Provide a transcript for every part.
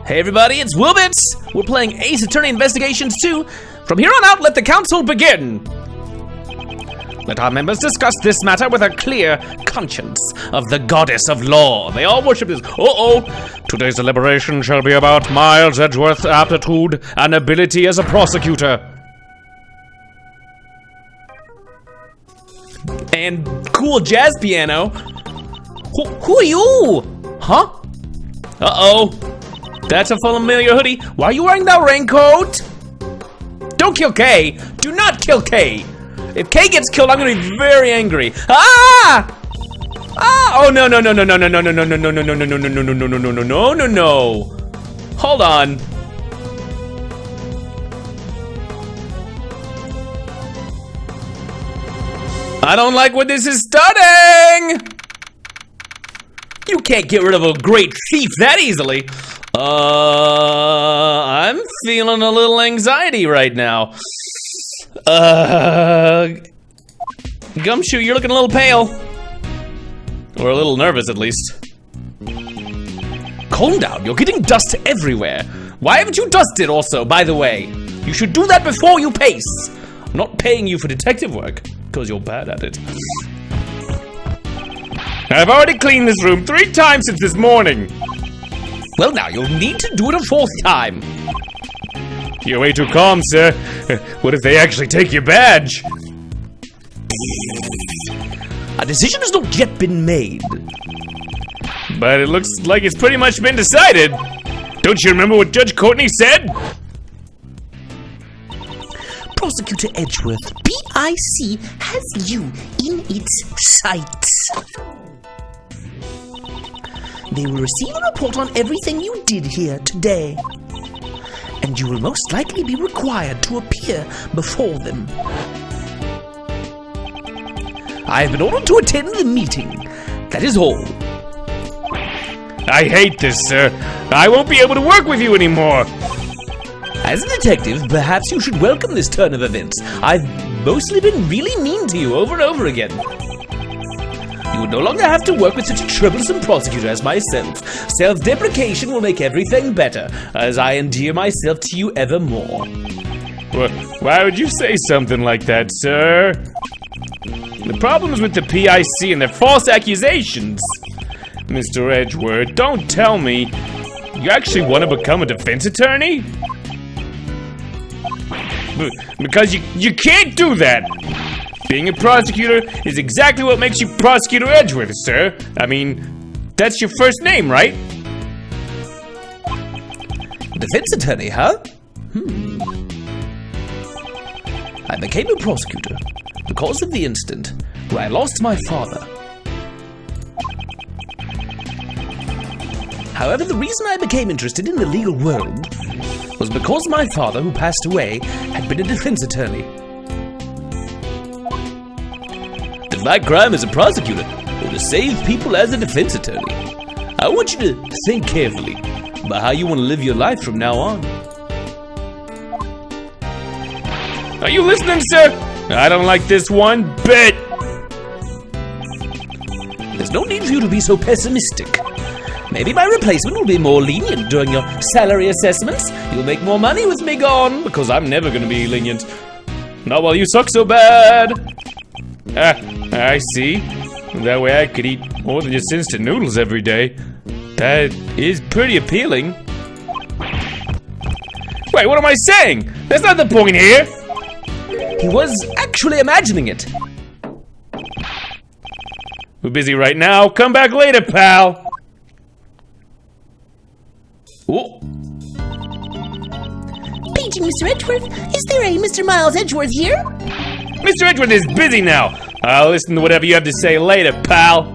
Hey everybody, it's WillBits! We're playing Ace Attorney Investigations 2. From here on out, let the council begin! Let our members discuss this matter with a clear conscience of the goddess of law. They all worship this. Today's deliberation shall be about Miles Edgeworth's aptitude and ability as a prosecutor. And cool jazz piano. Who are you? Huh? That's a familiar hoodie. Why are you wearing that raincoat? Don't kill Kay. Do not kill Kay. If Kay gets killed, I'm gonna be very angry. Ah! Oh no. Hold on. I don't like where this is starting. You can't get rid of a great thief that easily. I'm feeling a little anxiety right now. Gumshoe, you're looking a little pale. Or a little nervous, at least. Calm down, you're getting dust everywhere. Why haven't you dusted also, by the way? You should do that before you pace. I'm not paying you for detective work, because you're bad at it. I've already cleaned this room 3 times since this morning. Well, now, you'll need to do it a 4th time. You're way too calm, sir. What if they actually take your badge? A decision has not yet been made. But it looks like it's pretty much been decided. Don't you remember what Judge Courtney said? Prosecutor Edgeworth, P.I.C. has you in its sights. They will receive a report on everything you did here today. And you will most likely be required to appear before them. I have been ordered to attend the meeting. That is all. I hate this, sir. I won't be able to work with you anymore. As a detective, perhaps you should welcome this turn of events. I've mostly been really mean to you over and over again. You will no longer have to work with such a troublesome prosecutor as myself. Self-deprecation will make everything better, as I endear myself to you evermore. Why would you say something like that, sir? The problem's with the P.I.C. and their false accusations. Mr. Edgeworth, don't tell me you actually want to become a defense attorney? Because you can't do that. Being a prosecutor is exactly what makes you Prosecutor Edgeworth, sir. I mean, that's your first name, right? Defense attorney, huh? I became a prosecutor because of the incident where I lost my father. However, the reason I became interested in the legal world was because my father, who passed away, had been a defense attorney. My crime as a prosecutor or to save people as a defense attorney. I want you to think carefully about how you want to live your life from now on. Are you listening, sir? I don't like this one bit. There's no need for you to be so pessimistic. Maybe my replacement will be more lenient during your salary assessments. You'll make more money with me gone, because I'm never going to be lenient. Not while you suck so bad. I see. That way I could eat more than just instant noodles every day. That is pretty appealing. Wait, what am I saying? That's not the point here. He was actually imagining it. We're busy right now. Come back later, pal. Oh. Paging Mr. Edgeworth. Is there a Mr. Miles Edgeworth here? Mr. Edgeworth is busy now. I'll listen to whatever you have to say later, pal.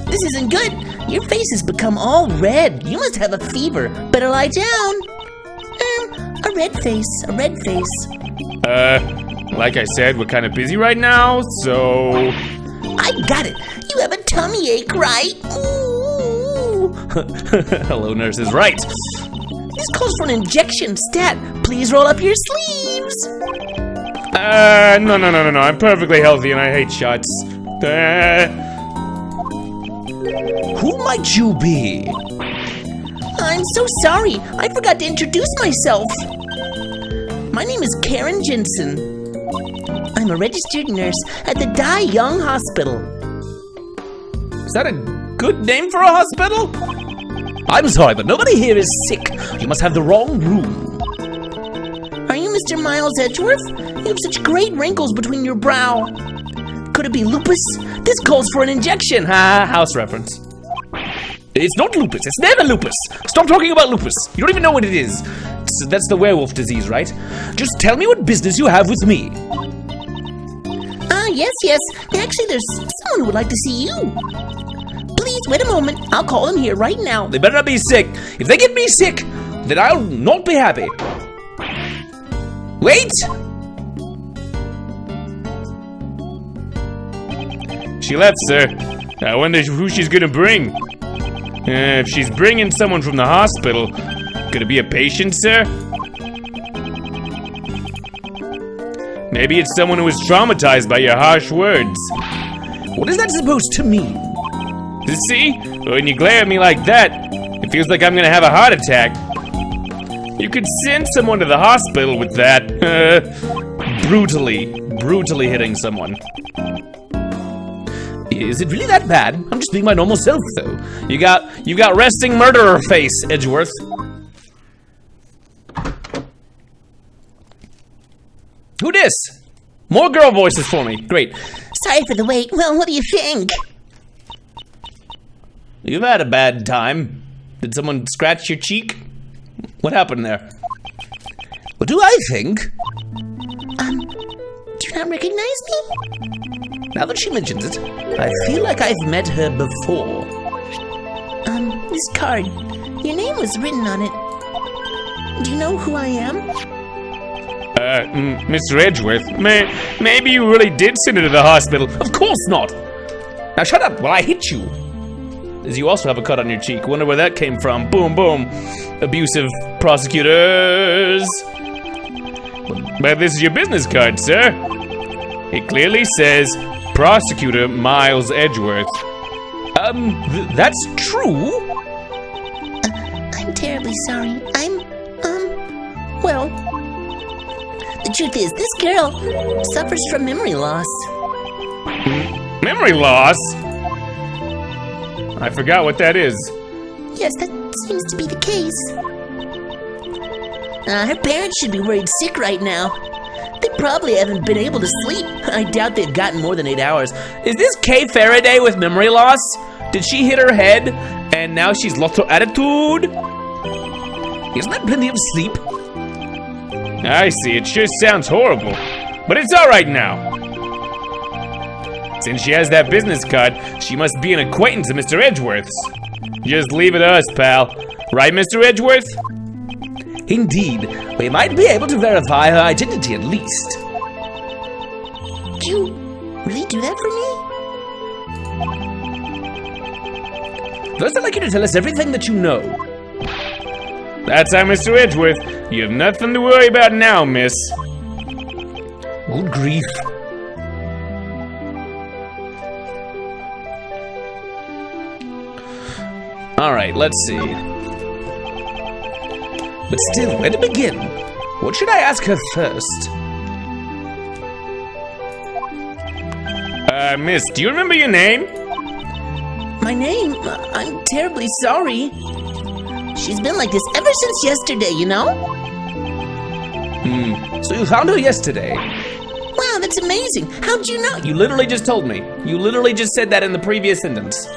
This isn't good. Your face has become all red. You must have a fever. Better lie down. A red face. Like I said, we're kind of busy right now, so... I got it. You have a tummy ache, right? Ooh. Hello, nurse is right. This calls for an injection. Stat, please roll up your sleeves. No. I'm perfectly healthy and I hate shots. Who might you be? I'm so sorry. I forgot to introduce myself. My name is Karen Jensen. I'm a registered nurse at the Die Young Hospital. Is that a good name for a hospital? I'm sorry, but nobody here is sick. You must have the wrong room. Are you Mr. Miles Edgeworth? You have such great wrinkles between your brow. Could it be lupus? This calls for an injection. House reference. It's not lupus. It's never lupus. Stop talking about lupus. You don't even know what it is. That's the werewolf disease, right? Just tell me what business you have with me. Yes. Actually, there's someone who would like to see you. Please, wait a moment. I'll call them here right now. They better not be sick. If they get me sick, then I'll not be happy. Wait! She left, sir. I wonder who she's gonna bring. If she's bringing someone from the hospital, could it be a patient, sir? Maybe it's someone who was traumatized by your harsh words. What is that supposed to mean? See? When you glare at me like that, it feels like I'm gonna have a heart attack. You could send someone to the hospital with that. Brutally hitting someone. Is it really that bad? I'm just being my normal self, though. You got resting murderer face, Edgeworth. Who dis? More girl voices for me. Great. Sorry for the wait. Well, what do you think? You've had a bad time. Did someone scratch your cheek? What happened there? What do I think? Do you not recognize me? Now that she mentions it, I feel like I've met her before. This card. Your name was written on it. Do you know who I am? Mr. Edgeworth, maybe you really did send her to the hospital. Of course not! Now shut up while I hit you. As you also have a cut on your cheek. Wonder where that came from. Boom, boom. Abusive prosecutors. But this is your business card, sir. It clearly says Prosecutor Miles Edgeworth. That's true? I'm terribly sorry. Well, the truth is, this girl suffers from memory loss. Memory loss? I forgot what that is. Yes, that seems to be the case. Her parents should be worried sick right now. They probably haven't been able to sleep. I doubt they've gotten more than 8 hours. Is this Kay Faraday with memory loss? Did she hit her head and now she's lost her attitude? Isn't that plenty of sleep? I see, it sure sounds horrible. But it's alright now. Since she has that business card, she must be an acquaintance of Mr. Edgeworth's. Just leave it to us, pal. Right, Mr. Edgeworth? Indeed. We might be able to verify her identity at least. Did you really do that for me? First, I'd like you to tell us everything that you know. That's how, Mr. Edgeworth. You have nothing to worry about now, miss. Good grief. Alright, let's see. But still, where to begin? What should I ask her first? Miss, do you remember your name? My name? I'm terribly sorry. She's been like this ever since yesterday, you know? So you found her yesterday? Wow, that's amazing. How'd you know? You literally just told me. You literally just said that in the previous sentence.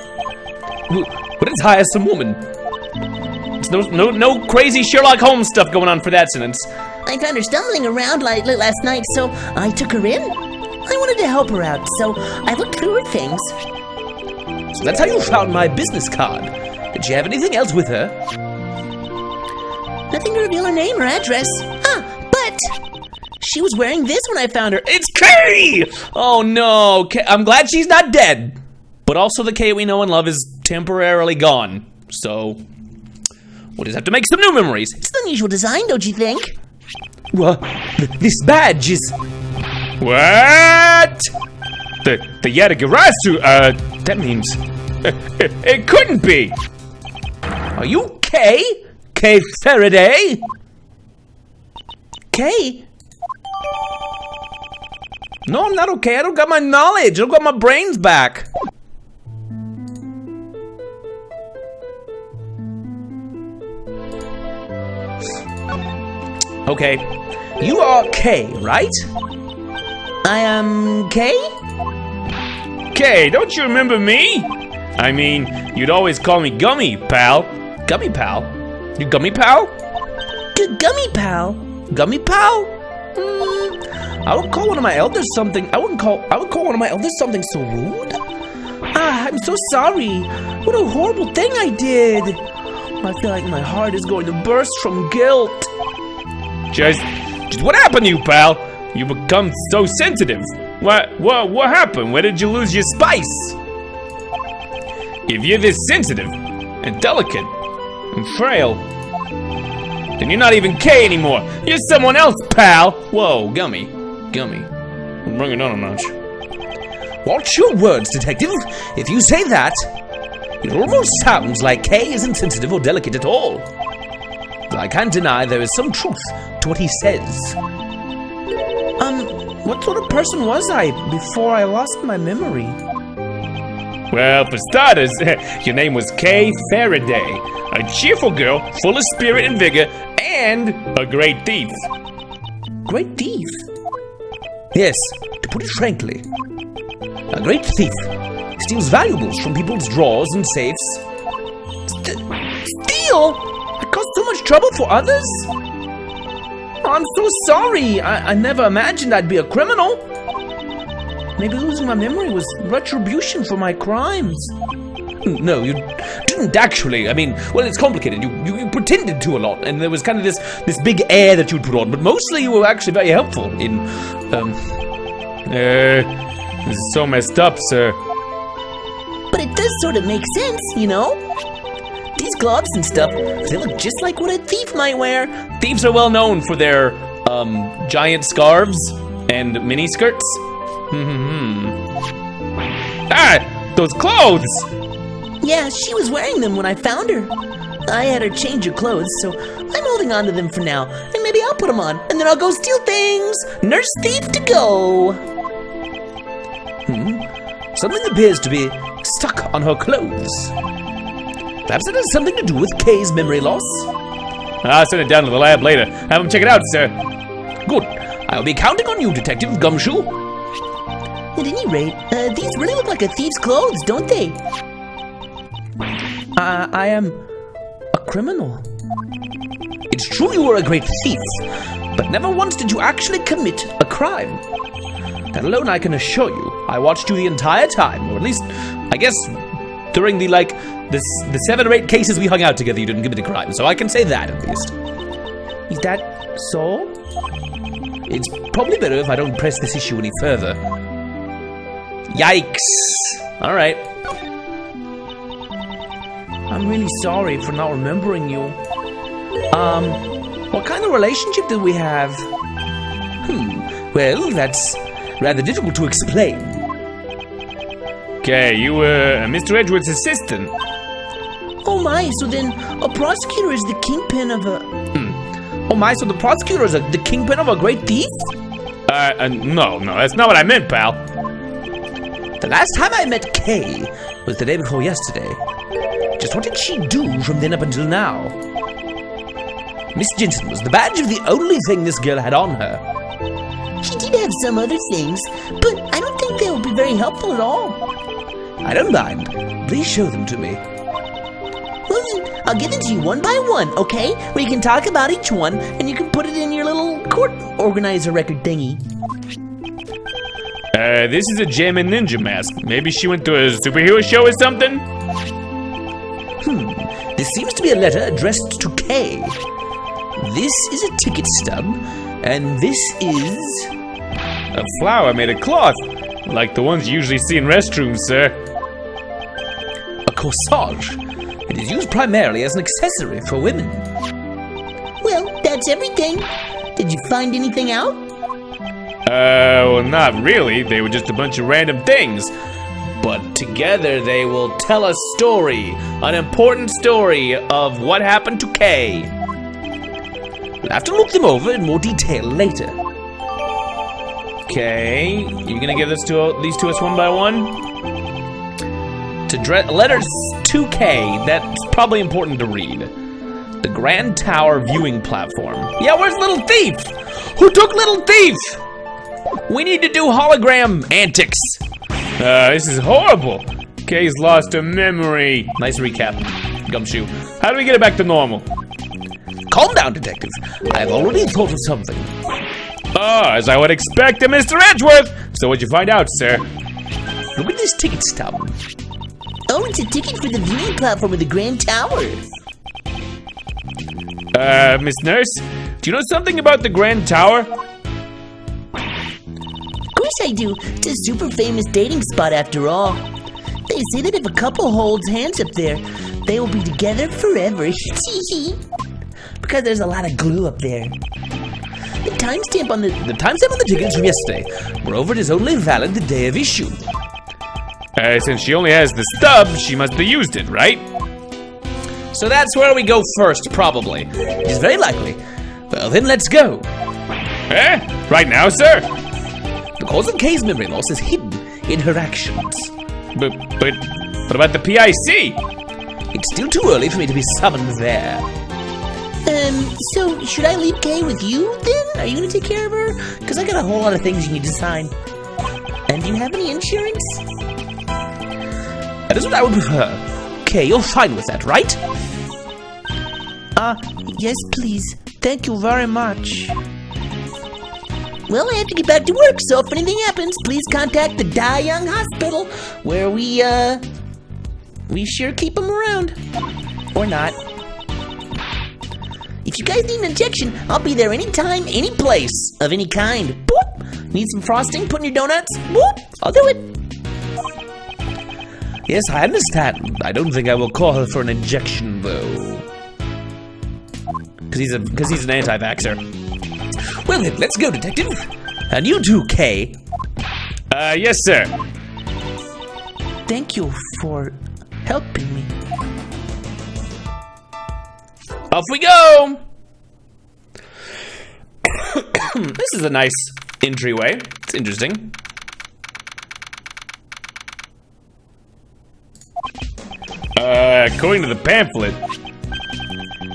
What a tiresome woman. There's no crazy Sherlock Holmes stuff going on for that sentence. I found her stumbling around late last night, so I took her in. I wanted to help her out, so I looked through her things. So that's how you found my business card. Did she have anything else with her? Nothing to reveal her name or address. But she was wearing this when I found her. It's Kay! Oh no, Kay. I'm glad she's not dead. But also the Kay we know and love is temporarily gone. So we'll just have to make some new memories. It's an unusual design, don't you think? Well, this badge is... What? The Yatagarasu, that means... It couldn't be! Are you Kay? Kay Faraday? Kay? No, I'm not okay. I don't got my knowledge. I don't got my brains back. Okay. You are Kay, right? I am Kay? Kay, don't you remember me? I mean, you'd always call me Gummy, pal. Gummy pal? You gummy pal? Gummy pal? Gummy pal? I would call one of my elders something. I would call one of my elders something so rude. I'm so sorry. What a horrible thing I did. I feel like my heart is going to burst from guilt. Just what happened to you, pal? You become so sensitive. What happened? Where did you lose your spice? If you're this sensitive and delicate and frail, then you're not even Kay anymore. You're someone else, pal. Whoa, Gummy. Bring it on a notch. Watch your words, detective. If you say that, it almost sounds like Kay isn't sensitive or delicate at all. But I can't deny there is some truth to what he says. What sort of person was I before I lost my memory? Well, for starters, your name was Kay Faraday. A cheerful girl, full of spirit and vigor, and a great thief. Great thief? Yes, to put it frankly. A great thief steals valuables from people's drawers and safes. Steal? I caused so much trouble for others? Oh, I'm so sorry. I never imagined I'd be a criminal. Maybe losing my memory was retribution for my crimes. No, you didn't actually. I mean, well, it's complicated. You pretended to a lot, and there was kind of this big air that you'd put on, but mostly you were actually very helpful in, This is so messed up, sir. But it does sort of make sense, you know? These gloves and stuff, they look just like what a thief might wear. Thieves are well known for their, giant scarves and miniskirts. Ah, those clothes! Yeah, she was wearing them when I found her. I had her change her clothes, so I'm holding on to them for now. And maybe I'll put them on, and then I'll go steal things. Nurse thief to go. Something appears to be stuck on her clothes. Perhaps it has something to do with Kay's memory loss. I'll send it down to the lab later. Have him check it out, sir. Good. I'll be counting on you, Detective Gumshoe. At any rate, these really look like a thief's clothes, don't they? I am a criminal. It's true you were a great thief, but never once did you actually commit a crime. That alone I can assure you. I watched you the entire time, or at least, I guess, during the 7 or 8 cases we hung out together, you didn't commit a crime, so I can say that at least. Is that so? It's probably better if I don't press this issue any further. Yikes! Alright. I'm really sorry for not remembering you. What kind of relationship did we have? Well, that's rather difficult to explain. Okay, you were Mr. Edgeworth's assistant. Oh my, so then a prosecutor is the kingpin of a... Oh my, so the prosecutor is the kingpin of a great thief? No, that's not what I meant, pal. The last time I met Kay was the day before yesterday. Just what did she do from then up until now? Miss Jensen was the badge of the only thing this girl had on her. She did have some other things, but I don't think they'll be very helpful at all. I don't mind. Please show them to me. Well then, I'll give them to you one by one, okay? We can talk about each one, and you can put it in your little court organizer record thingy. This is a Jammin' Ninja mask. Maybe she went to a superhero show or something? This seems to be a letter addressed to Kay. This is a ticket stub, and this is... A flower made of cloth, like the ones you usually see in restrooms, sir. a corsage. It is used primarily as an accessory for women. Well, that's everything. Did you find anything out? Well, not really. They were just a bunch of random things. but together they will tell a story, an important story of what happened to Kay. We'll have to look them over in more detail later. Okay, you gonna give these to us one by one? Letters to Kay, that's probably important to read. The Grand Tower viewing platform. Yeah, where's Little Thief? Who took Little Thief? We need to do hologram antics. This is horrible. Kay's lost her memory. Nice recap, Gumshoe. How do we get it back to normal? Calm down, Detective. I've already thought of something. As I would expect of Mr. Edgeworth. So what'd you find out, sir? Look at this ticket stub. Oh, it's a ticket for the viewing platform of the Grand Tower. Miss Nurse, do you know something about the Grand Tower? Of course I do. It's a super famous dating spot after all. They say that if a couple holds hands up there, they will be together forever. Because there's a lot of glue up there. The timestamp on the tickets from yesterday. Moreover, it is only valid the day of issue. Since she only has the stub, she must have used it, right? So that's where we go first, probably. It is very likely. Well, then let's go. Right now, sir? The cause of Kay's memory loss is hidden in her actions. But what about the P.I.C? It's still too early for me to be summoned there. So should I leave Kay with you then? Are you gonna take care of her? Because I got a whole lot of things you need to sign. And do you have any insurance? That is what I would prefer. Kay, you're fine with that, right? Yes, please. Thank you very much. Well, I have to get back to work, so if anything happens, please contact the Die Young Hospital, where we sure keep them around. Or not. If you guys need an injection, I'll be there anytime, any place, of any kind. Boop! Need some frosting? Put in your donuts? Boop! I'll do it. Yes, I understand. I don't think I will call her for an injection, though. Because he's an anti-vaxxer. Well then, let's go, Detective. And you too, Kay. Yes, sir. Thank you for helping me. Off we go! This is a nice entryway. It's interesting. According to the pamphlet,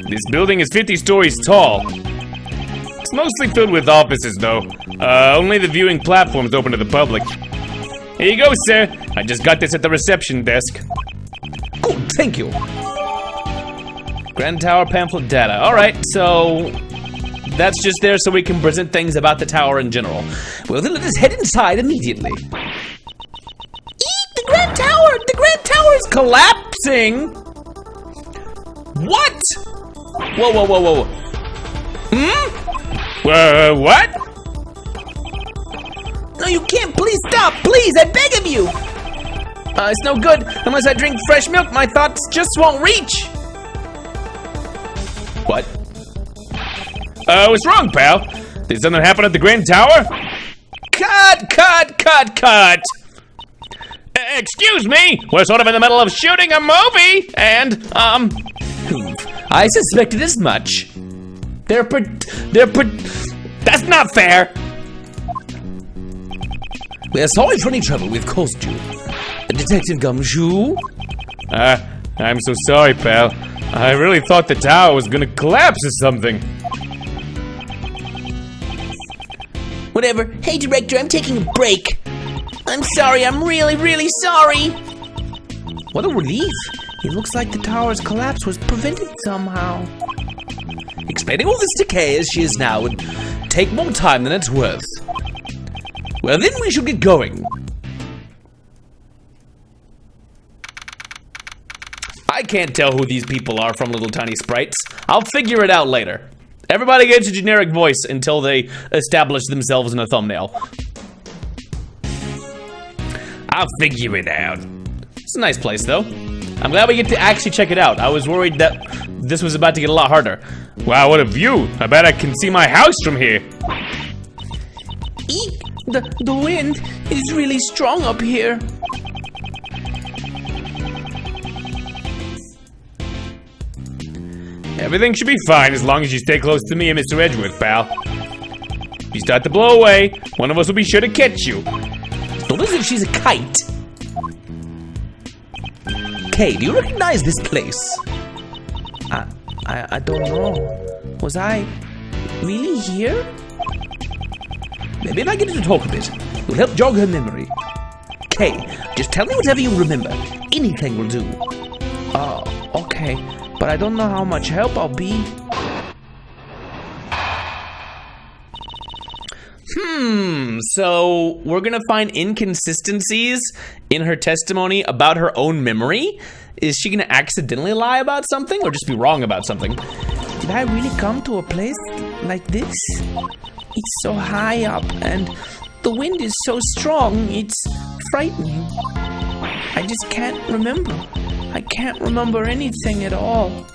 this building is 50 stories tall. It's mostly filled with offices, though. Only the viewing platform is open to the public. Here you go, sir. I just got this at the reception desk. Good, thank you. Grand Tower pamphlet data. Alright, so that's just there so we can present things about the tower in general. Well, then let us head inside immediately. Eek! The Grand Tower! The Grand Tower is collapsing! What? Whoa, whoa, whoa, whoa. What? No, you can't. Please stop. Please, I beg of you. It's no good. Unless I drink fresh milk, my thoughts just won't reach. What? What's wrong, pal? Did something happen at the Grand Tower? Cut! Excuse me! We're sort of in the middle of shooting a movie, and, I suspected as much. That's not fair! We are sorry for any trouble we've caused you. Detective Gumshoe? I'm so sorry, pal. I really thought the tower was gonna collapse or something. Whatever. Hey, Director, I'm taking a break. I'm sorry, I'm really, really sorry. What a relief. It looks like the tower's collapse was prevented somehow. Explaining all this to Kay as she is now would take more time than it's worth. Well, then we should get going. I can't tell who these people are from Little Tiny Sprites. I'll figure it out later. Everybody gets a generic voice until they establish themselves in a thumbnail. I'll figure it out. It's a nice place, though. I'm glad we get to actually check it out. I was worried that this was about to get a lot harder. Wow, what a view. I bet I can see my house from here. Eek! The wind is really strong up here. Everything should be fine as long as you stay close to me and Mr. Edgeworth, pal. If you start to blow away, one of us will be sure to catch you. Not as if she's a kite. Kay, do you recognize this place? I don't know. Was I really here? Maybe if I get her to talk a bit, you'll help jog her memory. Kay, just tell me whatever you remember. Anything will do. Okay. But I don't know how much help I'll be. So we're gonna find inconsistencies in her testimony about her own memory? Is she gonna accidentally lie about something or just be wrong about something? Did I really come to a place like this? It's so high up and the wind is so strong, it's frightening. I just can't remember. I can't remember anything at all.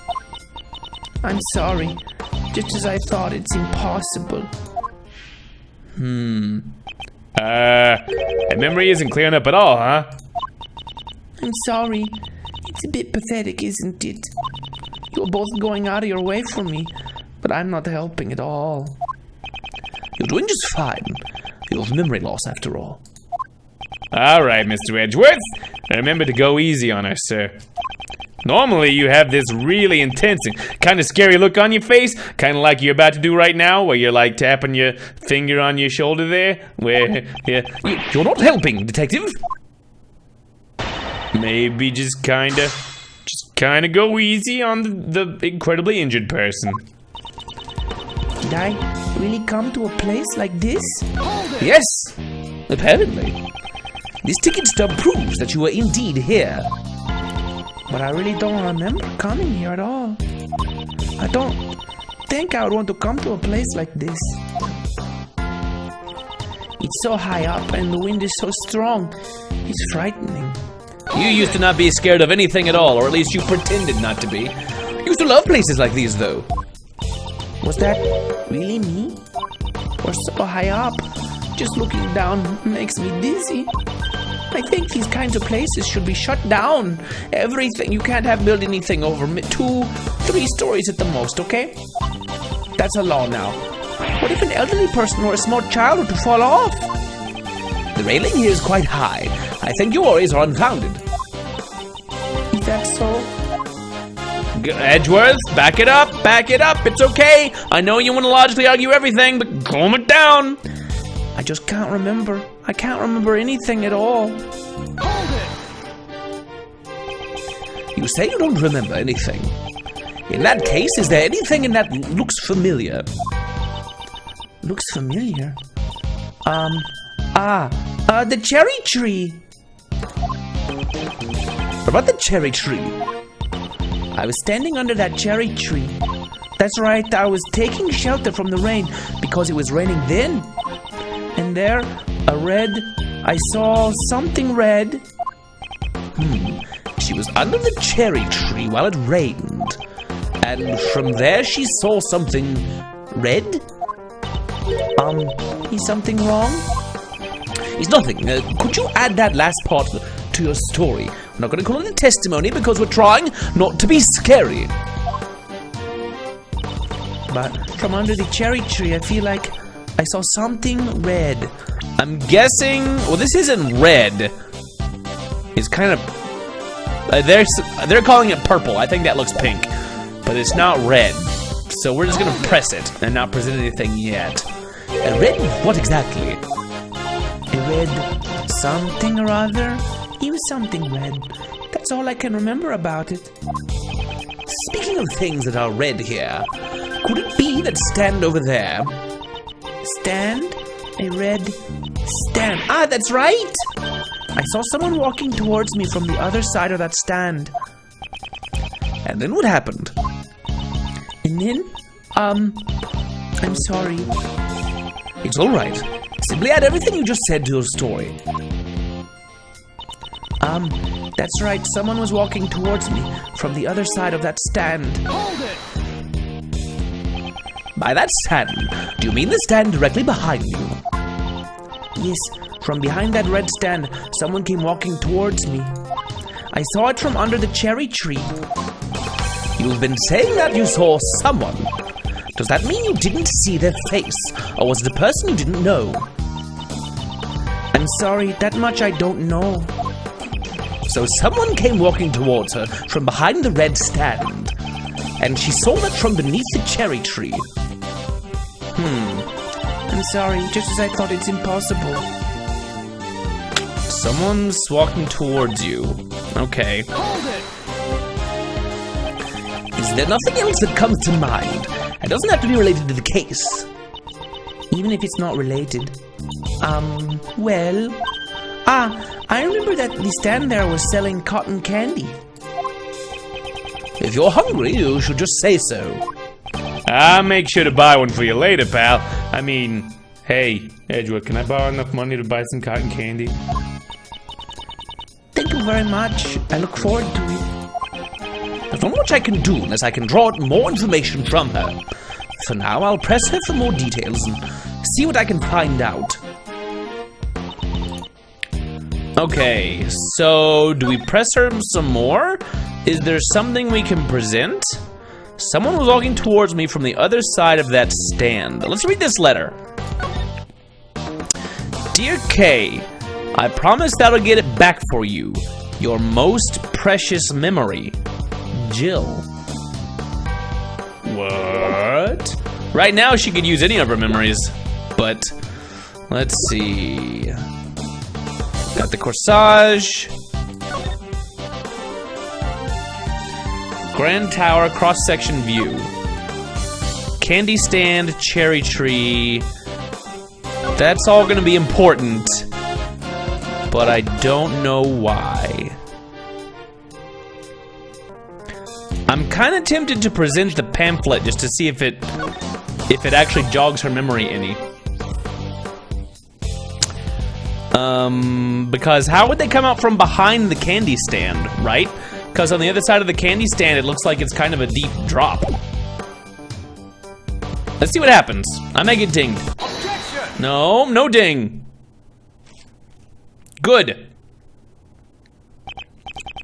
I'm sorry. Just as I thought, it's impossible. That memory isn't clearing up at all, huh? I'm sorry. It's a bit pathetic, isn't it? You're both going out of your way for me, but I'm not helping at all. You're doing just fine. You have memory loss after all. Alright, Mr. Edgeworth. Remember to go easy on her, sir. Normally, you have this really intense and kind of scary look on your face, kind of like you're about to do right now, where you're like tapping your finger on your shoulder there, where, yeah. You're not helping, detective. Maybe just kind of go easy on the incredibly injured person. Did I really come to a place like this? Yes, apparently. This ticket stub proves that you were indeed here. But I really don't remember coming here at all. I don't think I would want to come to a place like this. It's so high up and the wind is so strong. It's frightening. You used to not be scared of anything at all, or at least you pretended not to be. You used to love places like these, though. Was that really me? Or so high up? Just looking down makes me dizzy. I think these kinds of places should be shut down. Everything. You can't build anything over 2, 3 stories at the most, okay? That's a law now. What if an elderly person or a small child were to fall off? The railing here is quite high. I think your worries are unfounded. Is that so? Edgeworth, back it up, it's okay. I know you want to logically argue everything, but calm it down. I just can't remember. I can't remember anything at all. You say you don't remember anything. In that case, is there anything in that looks familiar? Looks familiar? The cherry tree. What about the cherry tree? I was standing under that cherry tree. That's right, I was taking shelter from the rain because it was raining then. And there, I saw something red. She was under the cherry tree while it rained. And from there she saw something red? Is something wrong? It's nothing. Could you add that last part to your story? We're not going to call it a testimony because we're trying not to be scary. But from under the cherry tree, I feel like I saw something red. I'm guessing... Well, this isn't red. It's kind of... they're calling it purple. I think that looks pink. But it's not red. So we're just going to press it and not present anything yet. Red? What exactly? A red something or other. It was something red. That's all I can remember about it. Speaking of things that are red here, could it be that stand over there? Stand? A red stand. Ah, that's right! I saw someone walking towards me from the other side of that stand. And then what happened? And then, I'm sorry. It's all right. Simply add everything you just said to your story. That's right. Someone was walking towards me from the other side of that stand. Hold it! By that stand, do you mean the stand directly behind you? Yes, from behind that red stand, someone came walking towards me. I saw it from under the cherry tree. You've been saying that you saw someone. Does that mean you didn't see their face, or was it a person you didn't know? I'm sorry, that much I don't know. So someone came walking towards her from behind the red stand, and she saw that from beneath the cherry tree. I'm sorry, just as I thought, it's impossible. Someone's walking towards you. Okay. Is there nothing else that comes to mind? It doesn't have to be related to the case. Even if it's not related. Well... I remember that the stand there was selling cotton candy. If you're hungry, you should just say so. I'll make sure to buy one for you later, pal. I mean, hey, Edgewood, can I borrow enough money to buy some cotton candy? Thank you very much. I look forward to it. There's not much I can do unless I can draw out more information from her. For now, I'll press her for more details and see what I can find out. Okay, so do we press her some more? Is there something we can present? Someone was walking towards me from the other side of that stand. Let's read this letter. Dear Kay, I promise that I'll get it back for you. Your most precious memory, Jill. What? Right now she could use any of her memories, but let's see. Got the corsage. Grand Tower cross-section view. Candy stand, cherry tree. That's all gonna be important, but I don't know why. I'm kind of tempted to present the pamphlet just to see if it actually jogs her memory any. Because how would they come out from behind the candy stand, right? Because on the other side of the candy stand, it looks like it's kind of a deep drop. Let's see what happens. I may get dinged. Objection! No ding. Good.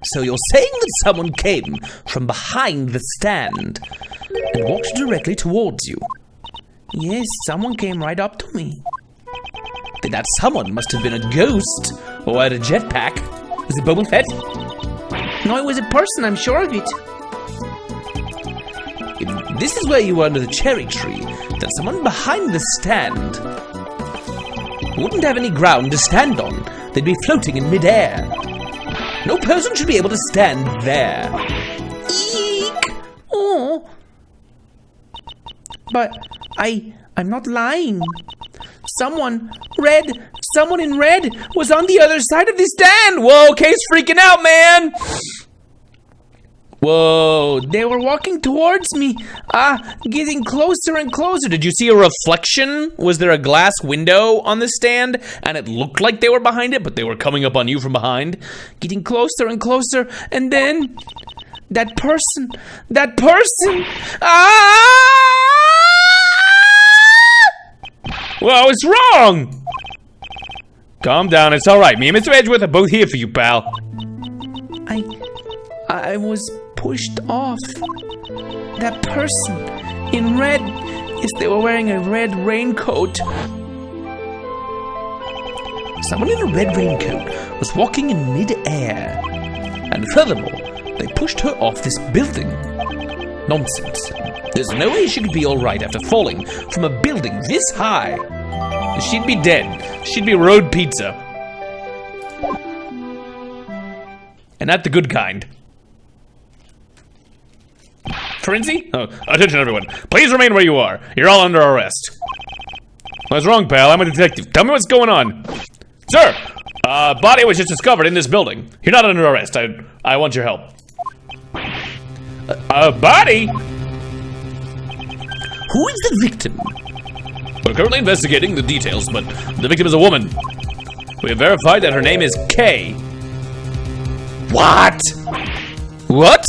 So you're saying that someone came from behind the stand and walked directly towards you? Yes, someone came right up to me. Then that someone must have been a ghost or had a jetpack. Is it Boba Fett? No, it was a person, I'm sure of it. If this is where you were under the cherry tree, then someone behind the stand wouldn't have any ground to stand on. They'd be floating in midair. No person should be able to stand there. Eek! Oh. But I'm not lying. Someone in red was on the other side of the stand. Whoa, Kay's freaking out, man. Whoa, they were walking towards me, getting closer and closer. Did you see a reflection? Was there a glass window on the stand? And it looked like they were behind it, but they were coming up on you from behind? Getting closer and closer, and then that person, Well, what's wrong? Calm down, it's alright. Me and Mr. Edgeworth are both here for you, pal. I was pushed off. That person in red, yes, they were wearing a red raincoat. Someone in a red raincoat was walking in mid-air. And furthermore, they pushed her off this building. Nonsense. There's no way she could be alright after falling from a building this high. She'd be dead. She'd be road pizza. And not the good kind. Frenzy? Oh, attention everyone. Please remain where you are. You're all under arrest. What's wrong, pal? I'm a detective. Tell me what's going on. Sir, body was just discovered in this building. You're not under arrest. I want your help. A body? Who is the victim? We're currently investigating the details, but the victim is a woman. We have verified that her name is Kay. What? What?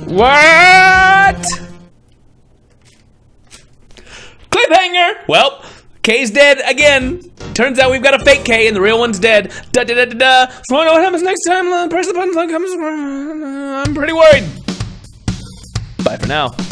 What? Cliffhanger! Well, Kay's dead again. Turns out we've got a fake Kay and the real one's dead. Da da. So I know what happens next time. Press the button. I'm pretty worried. now.